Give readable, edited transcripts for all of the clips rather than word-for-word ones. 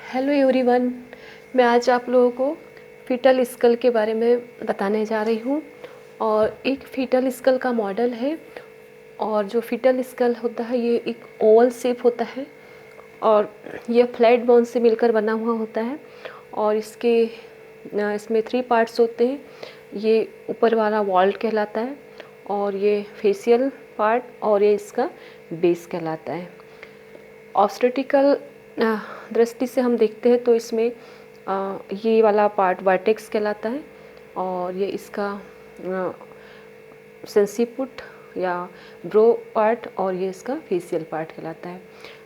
Hello everyone. मैं आज आप लोगों को फीटल स्कल के बारे में बताने जा रही हूँ। और एक फीटल स्कल का मॉडल है। और जो फीटल स्कल होता है ये एक ओवल शेप होता है और ये फ्लैट बोन से मिलकर बना हुआ होता है। और इसमें 3 पार्ट्स होते हैं। ये ऊपर वाला वॉल्ट कहलाता है और ये फेशियल पार्ट और ये इसका बेस कहलाता है। ऑब्स्टेटिकल दृष्टि से हम देखते हैं तो इसमें ये वाला पार्ट वर्टेक्स कहलाता है और ये इसका सेंसीपुट या ब्रो पार्ट और ये इसका फेशियल पार्ट कहलाता है।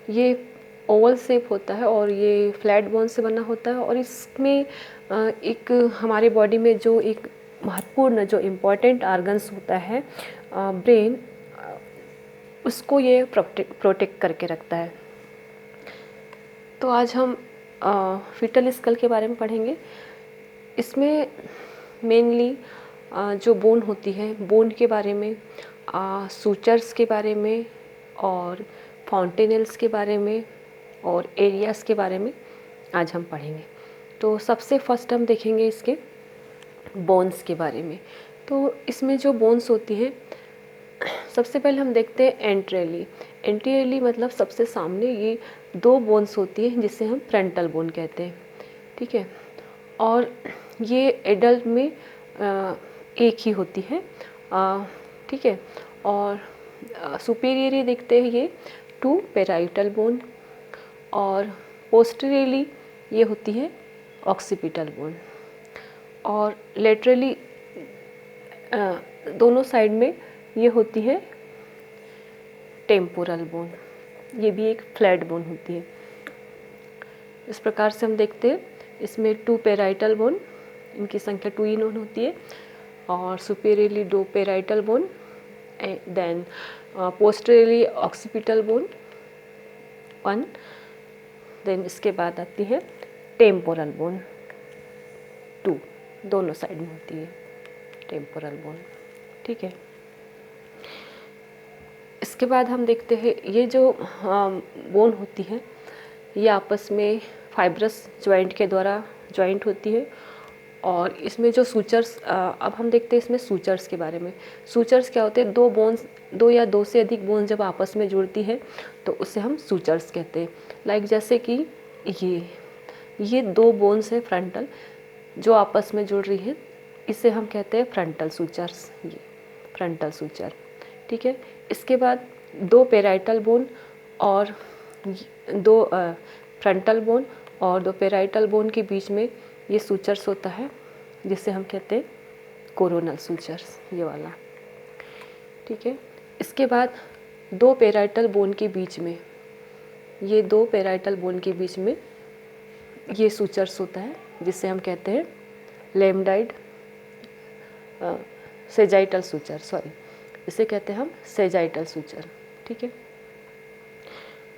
ये ओवल शेप होता है और ये फ्लैट बोन से बना होता है। और इसमें एक हमारे बॉडी में जो एक महत्वपूर्ण जो इम्पोर्टेंट ऑर्गन्स होता है ब्रेन, उसको ये प्रोटेक्ट करके रखता है। तो आज हम फीटल स्कल के बारे में पढ़ेंगे। इसमें मेनली जो बोन होती है, बोन के बारे में, सूचर्स के बारे में और फाउंटेनल्स के बारे में और एरियाज़ के बारे में आज हम पढ़ेंगे। तो सबसे फर्स्ट हम देखेंगे इसके बोन्स के बारे में। तो इसमें जो बोन्स होती हैं, सबसे पहले हम देखते हैं एंट्रेली। एंट्रेली मतलब सबसे सामने ये 2 बोन्स होती हैं जिसे हम फ्रंटल बोन कहते हैं। ठीक है। और ये एडल्ट में एक ही होती है। ठीक है। और सुपीरियरली देखते हैं ये 2 पैराइटल बोन और पोस्टीरियरली ये होती है ऑक्सीपिटल बोन। और लेटरली दोनों साइड में ये होती है टेम्पोरल बोन। ये भी एक फ्लैट बोन होती है। इस प्रकार से हम देखते हैं इसमें 2 पैराइटल बोन, इनकी संख्या 2 इन होती है। और superiorly 2 parietal bone, then posteriorly occipital bone 1, then इसके बाद आती है टेम्पोरल बोन 2, दोनों साइड में होती है टेम्पोरल बोन। ठीक है। इसके बाद हम देखते हैं ये जो बोन होती है ये आपस में फाइब्रस जॉइंट के द्वारा जॉइंट होती है। और इसमें जो सूचर्स, अब हम देखते हैं इसमें सूचर्स के बारे में। सूचर्स क्या होते हैं? 2 बोन्स, 2 या 2 से अधिक बोन्स जब आपस में जुड़ती है तो उसे हम सूचर्स कहते हैं। लाइक जैसे कि ये 2 बोन्स है फ्रंटल जो आपस में जुड़ रही है, इसे हम कहते हैं फ्रंटल सूचर्स। ये फ्रंटल सूचर। ठीक है। इसके बाद 2 पैराइटल बोन और 2 फ्रंटल बोन और 2 पैराइटल बोन के बीच में ये सूचर्स होता है जिसे हम कहते हैं कोरोनल सूचर्स, ये वाला। ठीक है। इसके बाद 2 पैराइटल बोन के बीच में, ये 2 पैराइटल बोन के बीच में ये सूचर्स होता है जिसे हम कहते हैं लेमडाइड सेजाइटल सूचर, सॉरी, इसे कहते हैं हम सेजाइटल सूचर। ठीक है।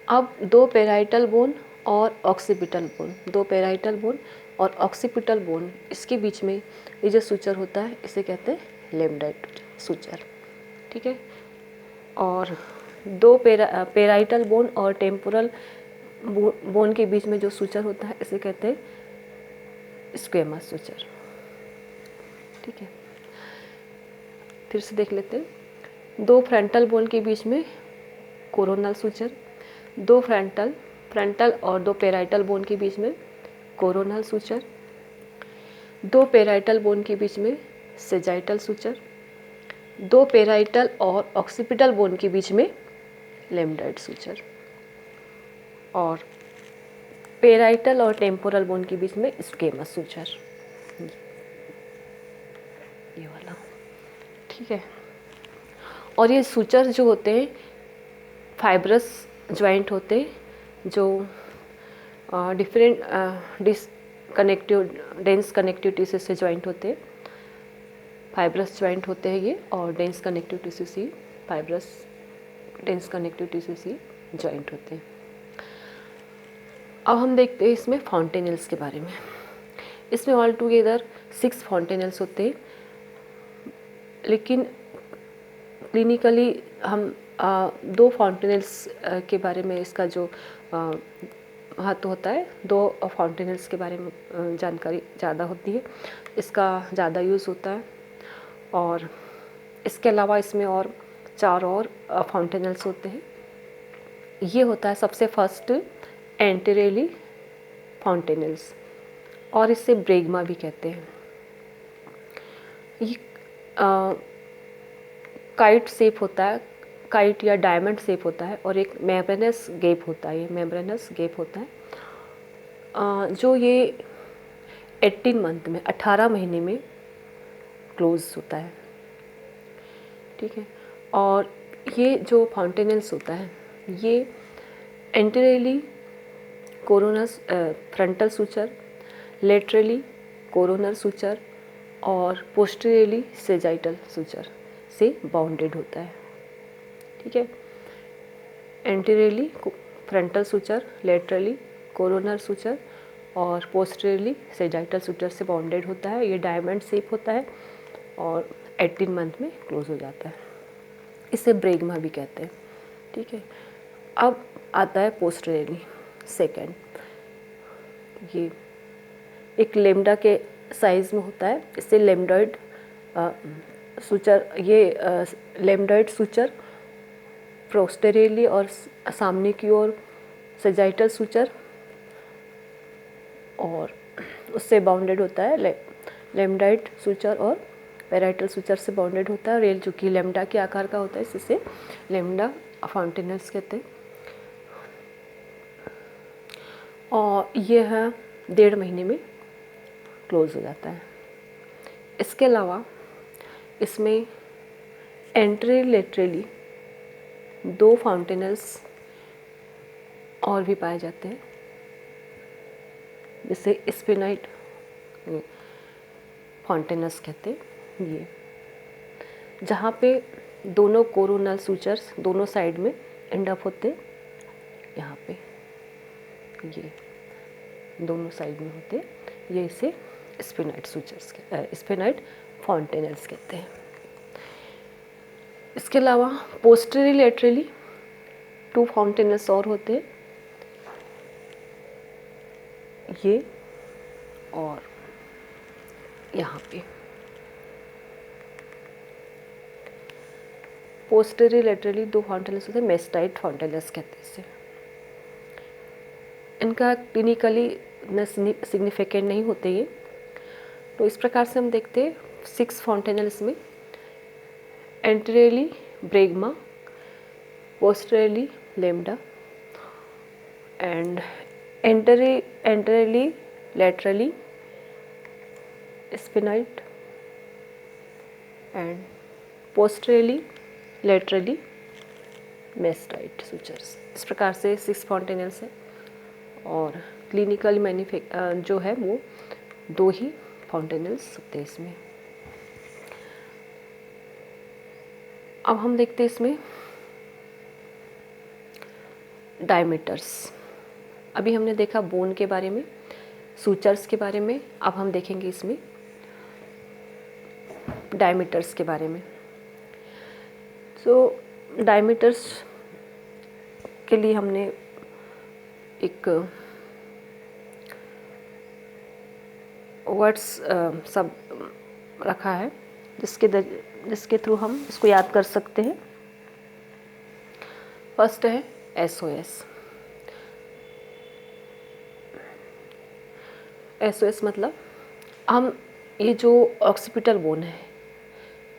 अब 2 पैराइटल बोन और ऑक्सीपिटल बोन, 2 पैराइटल बोन और ऑक्सीपिटल बोन, इसके बीच में ये जो सूचर होता है इसे कहते हैं लेमडाइड सूचर। ठीक है। और 2 पैराइटल बोन और टेम्पोरल बोन के बीच में जो सूचर होता है इसे कहते हैं स्क्वेमस सूचर। ठीक है। फिर से देख लेते हैं। 2 फ्रंटल बोन के बीच में कोरोनल सूचर, 2 फ्रंटल और 2 पैराइटल बोन के बीच में कोरोनल सूचर, 2 पैराइटल बोन के बीच में सेजाइटल सूचर, 2 पैराइटल और ऑक्सीपिटल बोन के बीच में लेमडाइड सूचर, और पैराइटल और टेम्पोरल बोन के बीच में स्क्वेमस सूचर, ये वाला। ठीक है। और ये सूचर जो होते हैं फाइब्रस जॉइंट होते हैं जो डिफरेंट डेंस कनेक्टिव टिश्यू से जॉइंट होते हैं। फाइब्रस जॉइंट होते हैं ये, और डेंस कनेक्टिव टिश्यू से डेंस कनेक्टिव टिश्यू से जॉइंट होते हैं। अब हम देखते हैं इसमें फाउंटेनल्स के बारे में। इसमें ऑल टुगेदर 6 फाउंटेनल्स होते हैं, लेकिन क्लिनिकली हम 2 फाउंटेनल्स के बारे में, इसका जो महत्व होता है, 2 फाउंटेनल्स के बारे में जानकारी ज़्यादा होती है, इसका ज़्यादा यूज़ होता है। और इसके अलावा इसमें और 4 और फाउंटेनल्स होते हैं। ये होता है सबसे फर्स्ट एंटेरेली फाउंटेनल्स, और इसे ब्रेगमा भी कहते हैं। ये काइट शेप होता है, काइट या डायमंड शेप होता है, और एक मेम्ब्रेनस गैप होता है, ये मेम्ब्रेनस गैप होता है जो ये 18 मंथ में, 18 महीने में क्लोज होता है, ठीक है। और ये जो फाउंटेनल्स होता है ये anteriorly coronal frontal suture, laterally coronal suture और पोस्टीरियरली सेजाइटल सूचर से बाउंडेड होता है, ठीक है। Anteriorly frontal suture, laterally coronal suture और पोस्टीरियरली सेजाइटल सूचर से बाउंडेड होता है। ये डायमंड शेप होता है और 18 मंथ में क्लोज हो जाता है, इसे ब्रेगमा भी कहते हैं, ठीक है। अब आता है पोस्टीरियरली सेकेंड, ये एक लेमडा के साइज़ में होता है, इससे लेमडॉइड सूचर, ये लेमडॉइड सूचर पोस्टीरियरली और सामने की ओर सेजाइटल सूचर और उससे बाउंडेड होता है। लेमडाइड सूचर और पैराइटल सूचर से बाउंडेड होता है। रेल जो कि लेमडा के आकार का होता है, इसे लेमडा फाउंटेनल्स कहते हैं। और यह है 1.5 महीने में क्लोज हो जाता है। इसके अलावा इसमें एंट्रीलेटरली 2 फाउंटेनल्स और भी पाए जाते हैं, जिसे स्पिनाइट फाउंटेनल्स कहते हैं। ये जहाँ पे दोनों कोरोनल सूचर्स दोनों साइड में एंड अप होते हैं, यहाँ पे ये दोनों साइड में होते हैं, ये इसे स्पिनाइट सूचर्स स्पिनाइट फाउंटेनल्स कहते हैं। इसके अलावा पोस्टीरियरली लेटरली 2 फाउंटेनल्स और होते हैं, ये और यहाँ पे। पोस्टीरियरली लेटरली 2 फाउंटेनल्स होते हैं, मेस्टाइट फाउंटेनल्स कहते हैं इसे। इनका क्लिनिकली सिग्निफिकेंट नहीं होते ये, तो इस प्रकार से हम देखते हैं 6 फाउंटेनल्स में anteriorly bregma, posteriorly lambda and anteriorly laterally sphenoid and posteriorly laterally mastoid sutures. इस प्रकार से 6 फाउंटेनल्स है और क्लिनिकल जो है वो 2 ही फाउंटेनल्स होते हैं इसमें। अब हम देखते हैं इसमें डायमीटर्स। अभी हमने देखा बोन के बारे में, सूचर्स के बारे में, अब हम देखेंगे इसमें डायमीटर्स के बारे में। डायमीटर्स के लिए हमने एक वर्ड्स सब रखा है जिसके थ्रू हम इसको याद कर सकते हैं। फर्स्ट है SOS। SOS मतलब हम ये जो ऑक्सीपिटल बोन है,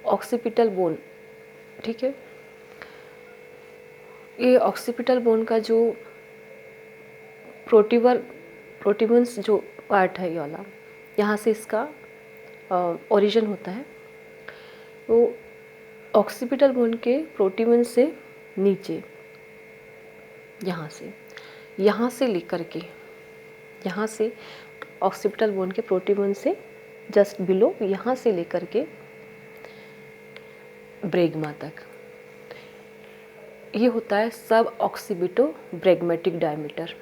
ऑक्सीपिटल बोन, ठीक है, ये ऑक्सीपिटल बोन का जो प्रोट्यूबेंस जो पार्ट है ये वाला, यहाँ से इसका ओरिजिन होता है। वो ऑक्सीपिटल बोन के प्रोट्यूबेंस से नीचे, यहाँ से लेकर के, यहाँ से ऑक्सीपिटल बोन के प्रोट्यूबेंस से जस्ट बिलो, यहाँ से लेकर के ब्रेगमा तक, ये होता है सब ऑक्सीपिटो ब्रेगमेटिक डायमीटर।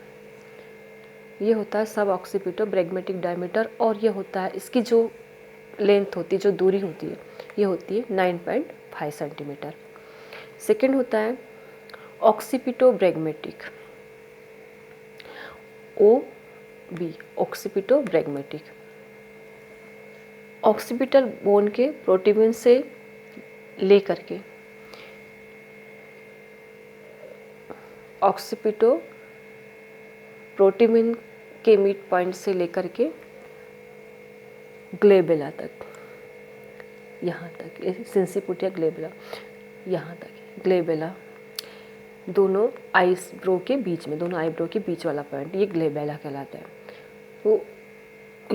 ये होता है सब ऑक्सीपिटो ब्रेगमेटिक डायमीटर, और ये होता है इसकी जो लेंथ होती है, जो दूरी होती है, ये होती है 9.5 सेंटीमीटर। सेकेंड होता है occipito bregmatic. O B, occipito bregmatic. Occipital bone के प्रोट्यूबेंस से लेकर के ऑक्सीपिटो प्रोट्यूबेंस के मिड पॉइंट से लेकर के ग्लेबेला तक, यहाँ तक सिंसिपुटिया ग्लेबेला, यहाँ तक ग्लेबेला, दोनों आइस ब्रो के बीच में, दोनों आईब्रो के बीच वाला पॉइंट, ये ग्लेबेला कहलाता है। तो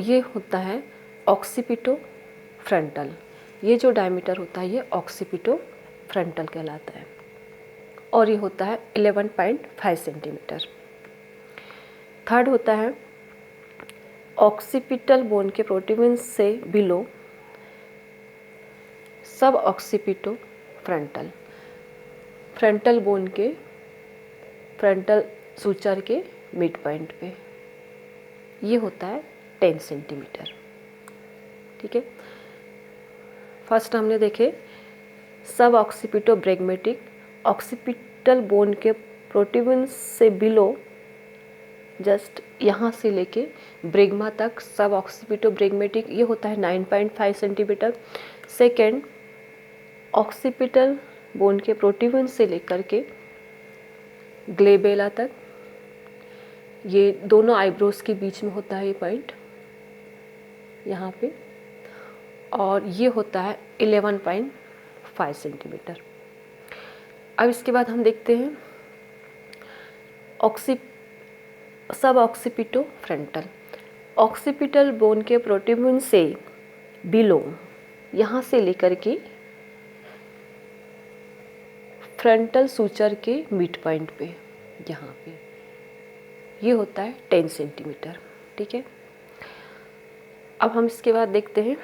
ये होता है ऑक्सीपिटो फ्रंटल। ये जो डायमीटर होता है ये ऑक्सीपिटो फ्रंटल कहलाता है और ये होता है 11.5 सेंटीमीटर। थर्ड होता है ऑक्सीपिटल बोन के प्रोट्यूबेंस से बिलो सब ऑक्सीपिटो फ्रंटल, फ्रंटल बोन के फ्रंटल सूचर के मिड पॉइंट पे, ये होता है 10 सेंटीमीटर। ठीक है, फर्स्ट हमने देखे सब ऑक्सीपिटो ब्रैगमेटिक, ऑक्सीपिटल बोन के प्रोट्यूबेंस से बिलो जस्ट यहाँ से लेके ब्रेगमा तक सब ऑक्सीपिटो ब्रैगमेटिक, ये होता है 9.5 सेंटीमीटर। सेकेंड ऑक्सीपिटल बोन के प्रोट्यूबेंस से लेकर के ग्लेबेला तक, ये दोनों आईब्रोज के बीच में होता है ये पॉइंट यहाँ पे, और ये होता है 11.5 सेंटीमीटर। अब इसके बाद हम देखते हैं सब ऑक्सीपिटो फ्रंटल, ऑक्सीपिटल बोन के प्रोट्यूबेंस से बिलो यहाँ से लेकर के फ्रंटल सूचर के मिड पॉइंट पे, यहाँ पे, ये होता है 10 सेंटीमीटर। ठीक है, अब हम इसके बाद देखते हैं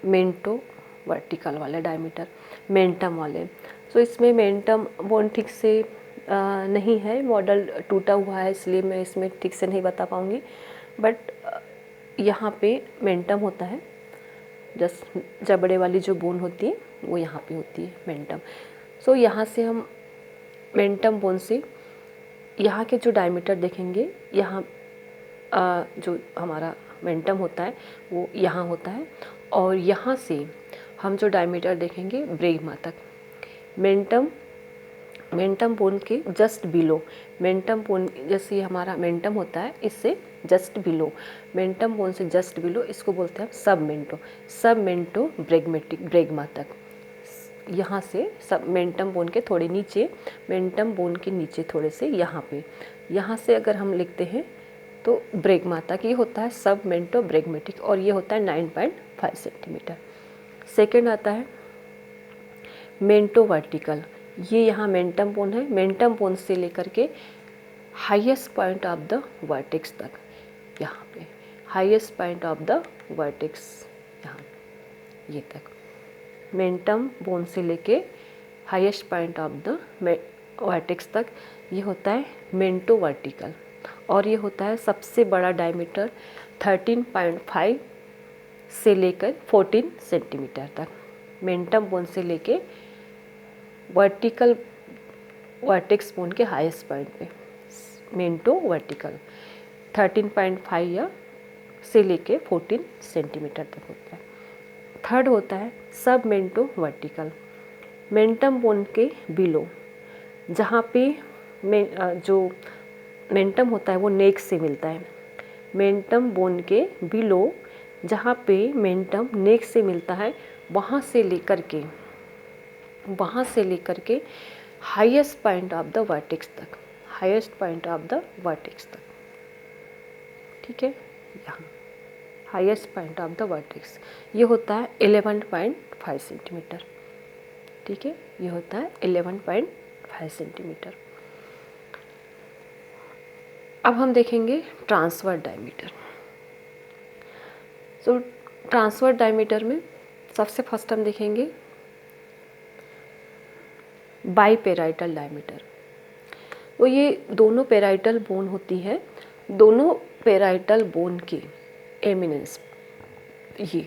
मेंटो वर्टिकल वाले डायमीटर, मेंटम वाले। सो इसमें मेंटम बोन ठीक से नहीं है, मॉडल टूटा हुआ है इसलिए मैं इसमें ठीक से नहीं बता पाऊँगी, बट यहाँ पे मेंटम होता है, जस्ट जबड़े वाली जो बोन होती है वो यहाँ पे होती है मेंटम। सो यहाँ से हम मेंटम बोन से यहाँ के जो डायमीटर देखेंगे, यहाँ जो हमारा मेंटम होता है वो यहाँ होता है, और यहाँ से हम जो डायमीटर देखेंगे ब्रेगमा तक, मेंटम बोन के जस्ट बिलो, मेंटम बोन जैसे ये हमारा मेंटम होता है इससे जस्ट बिलो, मेंटम बोन से जस्ट बिलो, इसको बोलते हैं सब मेंटो ब्रैगमेटिक, ब्रेगमा तक, यहाँ से सब मेंटम बोन के थोड़े नीचे, मेंटम बोन के नीचे थोड़े से यहाँ पे, यहाँ से अगर हम लिखते हैं तो ब्रेगमा तक, ये होता है सब मेंटो ब्रैगमेटिक और ये होता है 9.5 सेंटीमीटर। सेकेंड आता है मेंटो वर्टिकल, ये यहाँ मेंटम बोन है, मेंटम बोन से लेकर के highest point of the vertex तक, यहाँ पे highest point of the vertex, यहाँ ये तक, मेंटम बोन से लेके highest point of the vertex तक, ये होता है मेंटो वर्टिकल और ये होता है सबसे बड़ा डायमीटर 13.5 से लेकर 14 सेंटीमीटर तक, मेंटम बोन से लेके वर्टिकल वर्टेक्स बोन के हाईएस्ट पॉइंट पे, मेंटो वर्टिकल 13.5 या से लेके 14 सेंटीमीटर तक होता है। थर्ड होता है सब मेंटो वर्टिकल, मेंटम बोन के बिलो, जहाँ पे जो मेंटम होता है वो नेक से मिलता है, मेंटम बोन के बिलो जहाँ पे मेंटम नेक से मिलता है, वहाँ से लेकर के highest point of the vertex तक, highest point of the vertex तक। ठीक है, यहाँ highest point of the vertex, ये होता है 11.5 सेंटीमीटर। ठीक है, ये होता है 11.5 सेंटीमीटर। अब हम देखेंगे ट्रांसवर्स डायमीटर। सो ट्रांसवर्स डायमीटर में सबसे फर्स्ट हम देखेंगे बाईपेराइटल डायमीटर। तो ये दोनों पेराइटल बोन होती है, दोनों पेराइटल बोन के एमिनेंस, ये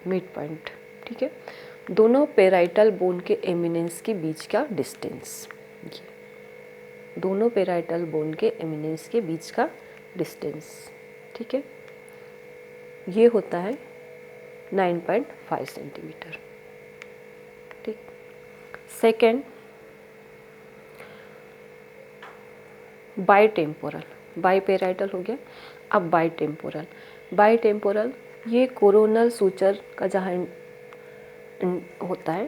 मिड पॉइंट, ठीक है, दोनों पेराइटल बोन के एमिनेंस के बीच का डिस्टेंस, दोनों पेराइटल बोन के एमिनेंस के बीच का डिस्टेंस। ठीक है, ये होता है 9.5 सेंटीमीटर। ठीक, सेकेंड बाईटेम्पोरल, बाईपेराइटल हो गया, अब बाईटेम्पोरल। बाईटेम्पोरल ये कोरोनल सूचर का जहाँ होता है,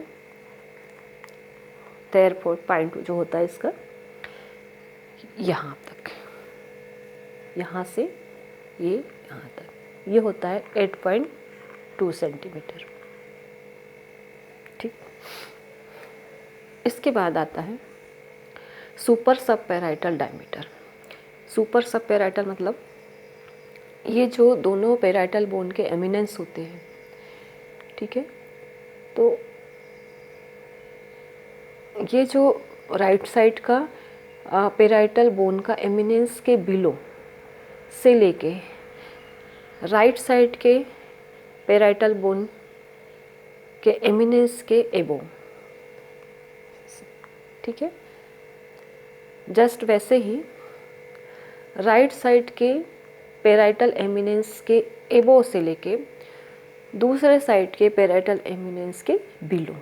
थेयरफॉर पॉइंट जो होता है इसका यहाँ तक, यहाँ से ये यहाँ तक, ये होता है 8.2 सेंटीमीटर। ठीक, इसके बाद आता है सुपर सब पेराइटल डायमीटर। सुपर सब पेराइटल मतलब ये जो दोनों पेराइटल बोन के एमिनेंस होते हैं। ठीक है, तो ये जो राइट साइड का पेराइटल बोन का एमिनेंस के बिलो से लेके राइट साइड के पेराइटल बोन के एमिनेंस के एबो, ठीक है, जस्ट वैसे ही राइट साइड के पेराइटल एमिनेंस के एबो से लेके दूसरे साइड के पेराइटल एमिनेंस के बिलो,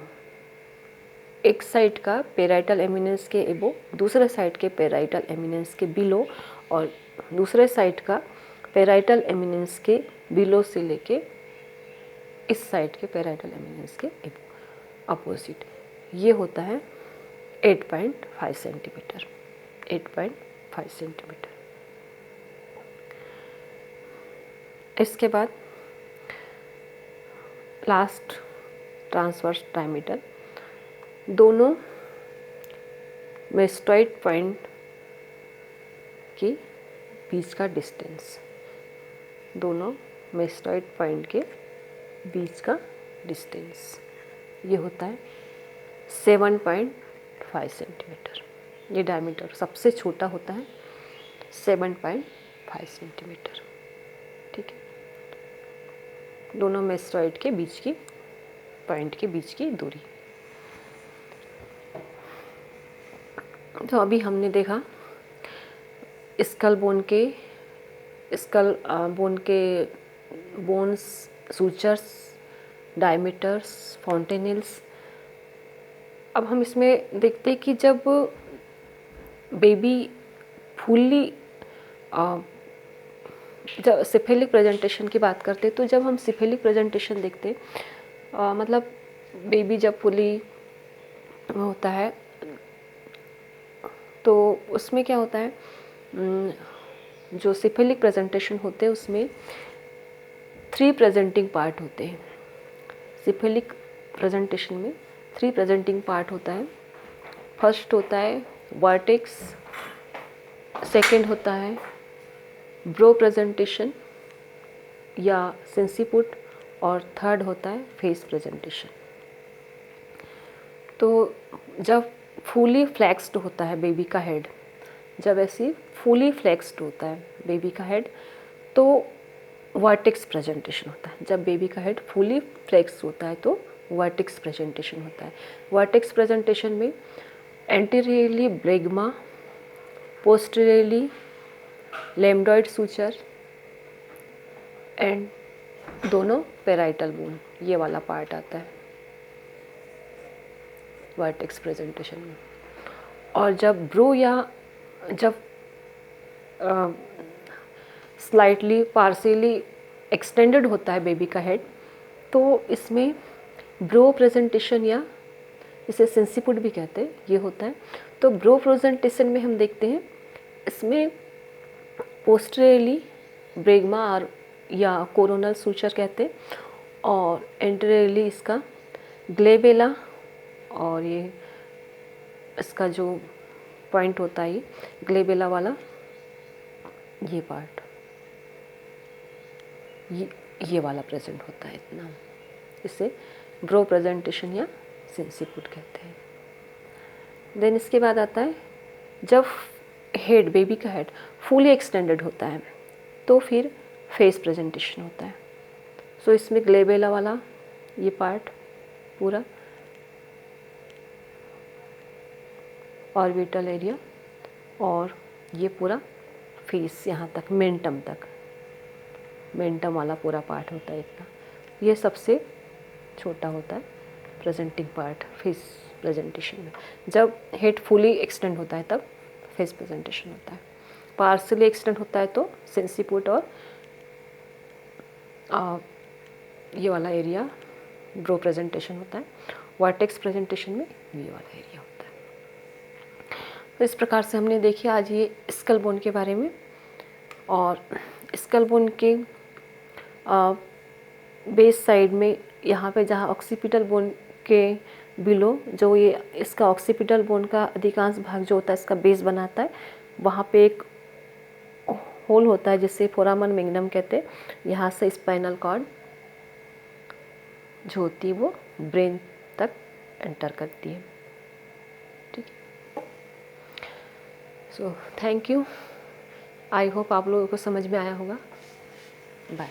एक साइड का पेराइटल एमिनेंस के एबो, दूसरे साइड के पेराइटल एमिनेंस के बिलो, और दूसरे साइड का पेराइटल एमिनेंस के बिलो से लेके इस साइड के पेराइटल एमिनेंस के एबो अपोजिट, ये होता है 8.5 सेंटीमीटर। 8.5 सेंटीमीटर। इसके बाद लास्ट ट्रांसवर्स डायमीटर, दोनों मेस्टॉइड पॉइंट के बीच का डिस्टेंस, दोनों मेस्टॉइड पॉइंट के बीच का डिस्टेंस, ये होता है 7.5 सेंटीमीटर। ये डायमीटर सबसे छोटा होता है 7.5 सेंटीमीटर। ठीक है, दोनों मेस्टॉइड के बीच की पॉइंट के बीच की दूरी। तो अभी हमने देखा स्कल बोन के बोन्स, सूचर्स, डायमीटर्स, फॉन्टेनिल्स। अब हम इसमें देखते हैं कि जब बेबी फुल्ली, जब सिफेलिक प्रेजेंटेशन की बात करते हैं, तो जब हम सिफेलिक प्रेजेंटेशन देखते हैं, मतलब बेबी जब फुल्ली होता है तो उसमें क्या होता है, जो सिफेलिक प्रेजेंटेशन होते हैं उसमें 3 प्रेजेंटिंग पार्ट होते हैं। सिफेलिक प्रेजेंटेशन में 3 प्रेजेंटिंग पार्ट होता है। फर्स्ट होता है वर्टेक्स, सेकंड होता है ब्रो प्रेजेंटेशन या सिंसिपुट, और थर्ड होता है फेस प्रेजेंटेशन। तो जब फुली फ्लेक्स्ड होता है बेबी का हेड, जब ऐसी फुली फ्लेक्स्ड होता है बेबी का हेड, तो वर्टेक्स प्रेजेंटेशन होता है। जब बेबी का हेड फुली फ्लेक्स्ड होता है तो वर्टेक्स प्रेजेंटेशन होता है। वर्टेक्स प्रेजेंटेशन में anteriorly bregma, posteriorly लेम्डॉइड suture and दोनों पेराइटल बोन, ये वाला पार्ट आता है वर्टेक्स प्रेजेंटेशन में। और जब ब्रो या जब स्लाइटली पार्शियली एक्सटेंडेड होता है बेबी का हेड, तो इसमें ब्रो प्रेजेंटेशन या इसे सिंसिपुट भी कहते हैं, ये होता है। तो ब्रो प्रेजेंटेशन में हम देखते हैं इसमें पोस्टीरियरली ब्रेगमा और या कोरोनल सूचर कहते हैं, और एंटीरियरली इसका ग्लेबेला, और ये इसका जो पॉइंट होता है ये ग्लेबेला वाला ये पार्ट, ये वाला प्रेजेंट होता है इतना, इसे ब्रो प्रेजेंटेशन या सिंसिपुट कहते हैं। देन इसके बाद आता है जब हेड, बेबी का हेड फुली एक्सटेंडेड होता है तो फिर फेस प्रेजेंटेशन होता है। सो इसमें ग्लेबेला वाला ये पार्ट पूरा, ऑर्बिटल एरिया और ये पूरा फेस यहाँ तक, मेंटम तक, मेंटम वाला पूरा पार्ट होता है इतना। ये सबसे छोटा होता है प्रेजेंटिंग पार्ट फेस प्रेजेंटेशन में। जब हेड फुली एक्सटेंड होता है तब फेस प्रेजेंटेशन होता है। पार्सली एक्सटेंड होता है तो सेंसिपुट और ये वाला एरिया ब्रो प्रेजेंटेशन होता है। वर्टेक्स प्रेजेंटेशन में ये वाला एरिया होता है। तो इस प्रकार से हमने देखी आज ये स्कल बोन के बारे में। और स्कल बोन के बेस साइड में यहाँ पे जहाँ ऑक्सीपिटल बोन के बिलो जो ये इसका ऑक्सीपिटल बोन का अधिकांश भाग जो होता है इसका बेस बनाता है, वहाँ पे एक होल होता है जिसे फोरामन मैग्नम कहते हैं। यहाँ से स्पाइनल कॉर्ड जो होती है वो ब्रेन तक एंटर करती है। ठीक है, so thank you. I hope आप लोगों को समझ में आया होगा। बाय।